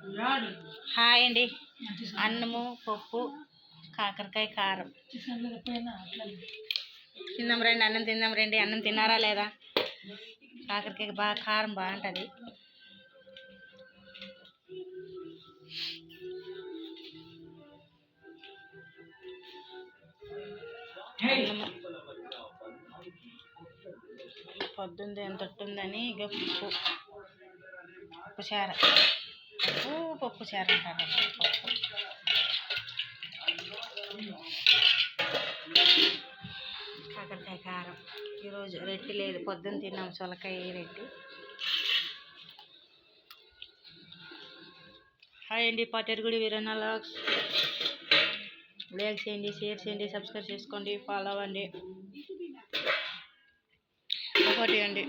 Hi అండి. అన్నము పప్పు కాకరకాయ కారం తిందాం రండి. అన్నం తిందాం రండి. అన్నం తిన్నారా లేదా? కాకరకాయ బాగా కారం బాగుంటుంది. అన్నము పొద్దుంది ఎంత ఉందని ఇక పప్పు చార పప్పు చార అంటారు. పప్పు కాకరకాయ కారం. ఈరోజు రెట్టి లేదు, పొద్దున్న తిన్నాం సొలకాయ రెట్టి. హాయ్ అండి. పాటేరుగుడి వీరన్న వ్లాగ్స్. లైక్ చేయండి, షేర్ చేయండి, సబ్స్క్రైబ్ చేసుకోండి, ఫాలో అవ్వండి, సపోర్ట్ చేయండి.